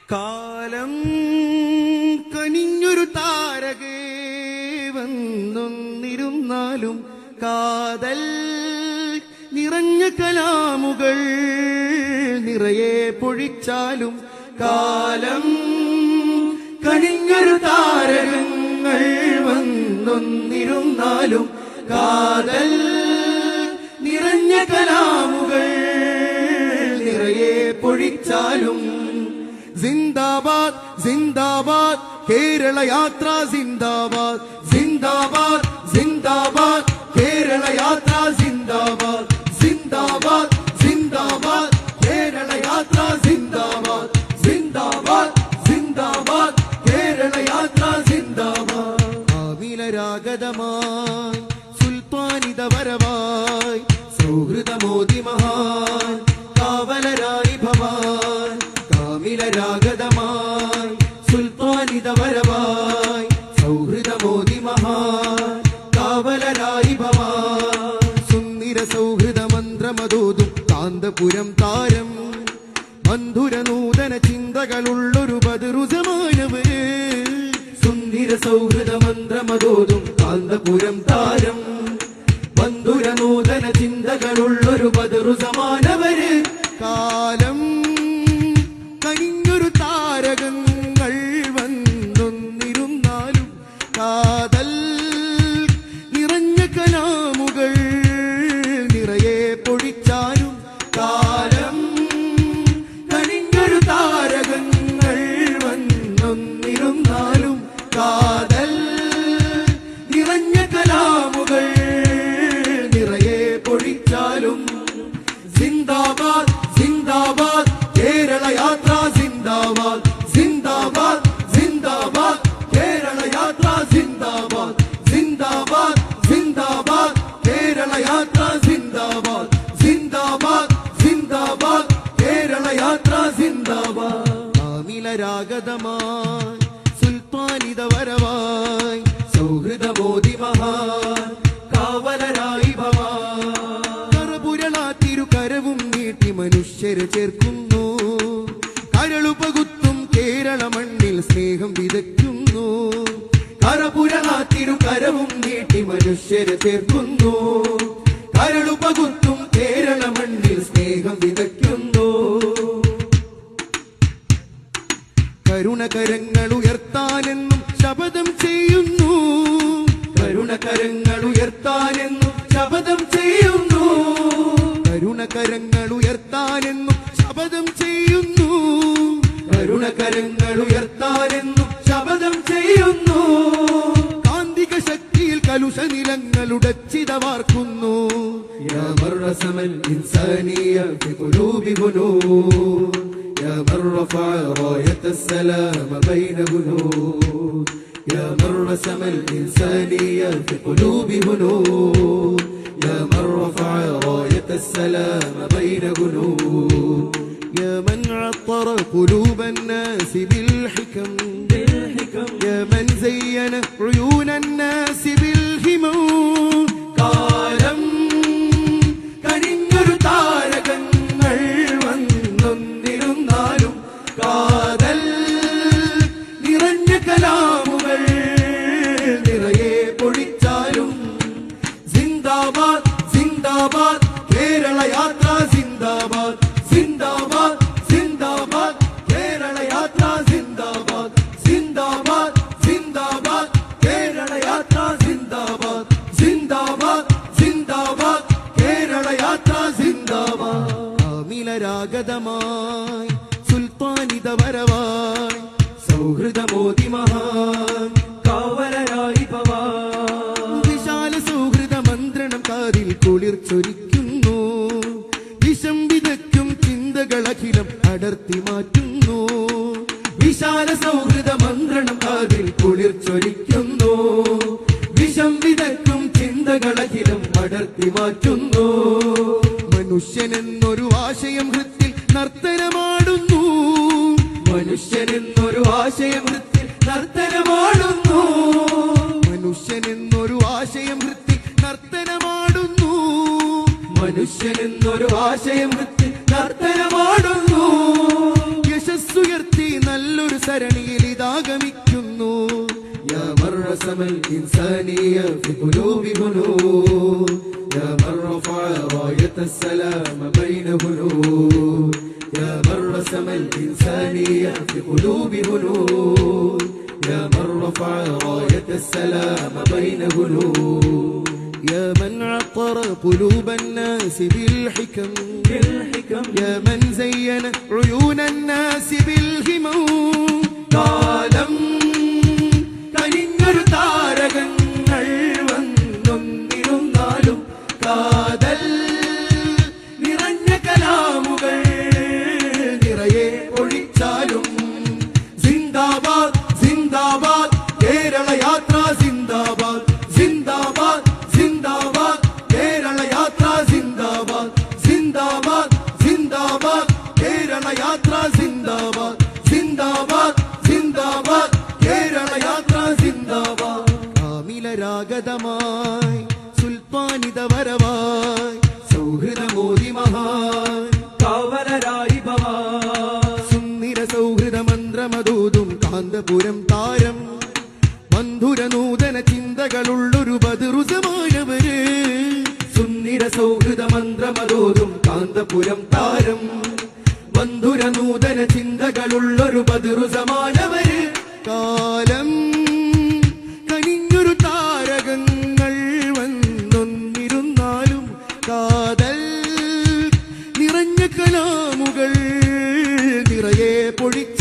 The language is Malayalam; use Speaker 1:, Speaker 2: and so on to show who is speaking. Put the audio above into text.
Speaker 1: കാലം കനിഞ്ഞൊരു താരകേ വന്നൊന്നിരുന്നാലും കാതൽ നിറഞ്ഞ കലാമുകൾ നിറയെ പൊഴിച്ചാലും കാലം കനിഞ്ഞൊരു താരകങ്ങൾ വന്നൊന്നിരുന്നാലും കാതൽ നിറഞ്ഞ കലാമുകൾ നിറയെ പൊഴിച്ചാലും സിന്ദാബാദ് സിന്ദാബാദ് കേരള യാത്ര സിന്ദാബാദ് സിന്ദാബാദ് സിന്ദാബാദ് കേരള യാത്ര സിന്ദാബാദ് സിന്ദാബാദ് സിന്ദാബാദ് കേരള യാത്ര സിന്ദാബാദ് സിന്ദാബാദ് സിന്ദാബാദ് കേരള യാത്ര സിന്ദാബാദ് ആവിലരാഗതമായി സുൽത്താനിത വരവായി സൗഹൃദമോദി മഹാൻ കാവലരായി ഭവാൻ കാമിലരാഗതമായി സുൽത്താനിത വരവായി സൗഹൃദമോദി മഹാൻ കാവലരായി ഭവാൻ സുന്ദര സൗഹൃദ മന്ത്രമതോതും കാന്തപുരം താരം മധുര നൂതന ചിന്തകളുള്ളൊരു ബദറുസമാനവര് സുന്ദര സൗഹൃദ മന്ത്രമതോതും കാന്തപുരം താരം മധുര നൂതന ചിന്തകളുള്ളൊരു ബദറുസമാനവര് കാലം കനിഞ്ഞൊരു താരകങ്ങൾ വന്നൊന്നിരുന്നാലും കാതൽ നിറഞ്ഞ കലാമുകൾ നിറയെ പൊഴിച്ചാലും കാലം കനിഞ്ഞൊരു താരകങ്ങൾ വന്നൊന്നിരുന്നാലും കാതൽ നിറഞ്ഞ കലാമുകൾ നിറയെ പൊഴിച്ചാലും സിന്ദാബാദ് സിന്ദാബാദ് കേരള യാത്ര സിന്ദാബാദ് സിന്ദാബാദ് സിന്ദാബാദ് കേരള യാത്ര സിന്ദാബാദ് സിന്ദാബാദ് സിന്ദാബാദ് കേരള യാത്ര സിന്ദാബാദ് സിന്ദാബാദ് സിന്ദാബാദ് കേരള യാത്ര സിന്ദാബാദ് ആമിലരാഗതമായി സുൽത്താനിത വരവായി സൗഹൃദമോദി മഹാൻ കാവലരായി ഭവാൻ കറപുരളാത്തിരു കരവും നീട്ടി മനുഷ്യരെ ചേർക്കുന്നു കരളുപകുത്തും കേരള മണ്ണിൽ സ്നേഹം വിതയ്ക്കുന്നു കറപുരളാത്തിരു കരവും നീട്ടി മനുഷ്യരെ ചേർക്കുന്നു കരളുപകുത്തും കേരള മണ്ണിൽ സ്നേഹം വിതയ്ക്കുന്നു കരുണകരങ്ങൾ ഉയർത്താനെന്നും ശപഥം ചെയ്യുന്നു കരുണകരങ്ങൾ ഉയർത്താനെന്നും ശപഥം ചെയ്യുന്നു കരുണകരങ്ങൾ ഉയർത്താനെന്നും ശപഥം ചെയ്യുന്നു കരുണകരങ്ങൾ ഉയർത്താനെന്നും ശപഥം ചെയ്യുന്നു കാന്തിക ശക്തിയിൽ കലുഷ നിലങ്ങളുടച്ചിതവാർക്കുന്നു യാ മർറസമൽ ഇൻസാനിയ ഫി ഖുലൂബി ഹുനൂർ യാ മൻ റഫഅ റായത സലാമ ബൈന ഹുനൂർ യാ മർറസമൽ ഇൻസാനിയ ഫി ഖുലൂബി ഹുനൂർ യാ മൻ റഫഅ റായത സലാമ ബൈന ഹുനൂർ യാ മൻ അത്തറ ഖുലൂബ الناس بالحكم يا من زين عيون الناس بالهمم കാലം കനിഞ്ഞൊരു താരകങ്ങൾ വന്നൊന്നിരുന്നാലും കാതൽ നിറഞ്ഞ കലാമുകൾ നിറയെ പൊഴിച്ചാലും സിന്ദാബാദ് സിന്ദാബാദ് കേരള യാത്ര സിന്ദാബാദ് സിന്ദാബാദ് സിന്ദാബാദ് കേരള യാത്ര സിന്ദാബാദ് സിന്ദാബാദ് സിന്ദാബാദ് കേരള യാത്ര സിന്ദാബാദ് സിന്ദാബാദ് സിന്ദാബാദ് കേരള യാത്ര സിന്ദാബാദ് ആമിലരാഗതമായി സുൽത്താനിത വരവായി സൗഹൃദമോദി മഹാൻ കാവലരായി ഭവാൻ വിശാല സൗഹൃദ മന്ത്രണം കാതിൽ കുളിർ ചൊരിക്കുന്നു വിഷം വിതയ്ക്കും ചിന്തകളഖിലം അടർത്തി മാറ്റുന്നു വിശാല സൗഹൃദ മന്ത്രണം കാതിൽ കുളിർ ചൊരിക്കുന്നു വിഷം വിതയ്ക്കും ചിന്തകളഖിലം അടർത്തി മാറ്റുന്നു മനുഷ്യനെന്നൊരു ആശയം ഹൃത്തിൽ നർത്തനമാടുന്നു മനുഷ്യനെന്നൊരു ആശയം ഹൃത്തിൽ നർത്തനമാടുന്നു മനുഷ്യനെന്നൊരു ആശയം ഹൃത്തിൽ നർത്തനമാടുന്നു മനുഷ്യനെന്നൊരു ആശയം നർത്തനമാടുന്നു യശസ്സുയർത്തി നല്ല رسم الإنسانية في قلوب هنود يا من رفع راية السلام بين هنود يا من رسم الإنسانية في قلوب هنود يا من رفع راية السلام بين هنود يا من عطر قلوب الناس بالحكم يا من زين عيون الناس بالهمم കാലം കനിഞ്ഞൊരു താരകങ്ങൾ വന്നൊന്നിരുന്നാലും കാതൽ നിറഞ്ഞ കലാമുകൾ നിറയെ ഒഴിച്ചാലും സിന്ദാബാദ് സിന്ദാബാദ് കേരള യാത്ര സിന്ദാബാദ് സിന്ദാബാദ് സിന്ദാബാദ് കേരള യാത്ര സിന്ദാബാദ് സിന്ദാബാദ് സിന്ദാബാദ് കേരള യാത്ര സിന്ദാബാദ് സിന്ദാബാദ് സിന്ദാബാദ് കേരള യാത്ര സിന്ദാബാദ് കാമിലരാഗതമായി സുൽത്താനിത വരവായി സൗഹൃദമോദി മഹാൻ കാവലരായി ഭവാൻ സുന്ദര സൗഹൃദ മന്ത്രമതൂതും കാന്തപുരം താരം മന്ധുര നൂതന ചിന്തകളുള്ളൊരു ബദറുസമാനവര് സുന്ദര സൗഹൃദ മന്ത്രമതൂതും കാന്തപുരം താരം മന്ധുര നൂതന ചിന്തകളുള്ളൊരു ബദറു സമാനവര് കാലം കനിഞ്ഞൊരു താരകങ്ങൾ വന്നൊന്നിരുന്നാലും കാതൽ നിറഞ്ഞ കലാമുകൾ നിറയെ പൊഴിക്കും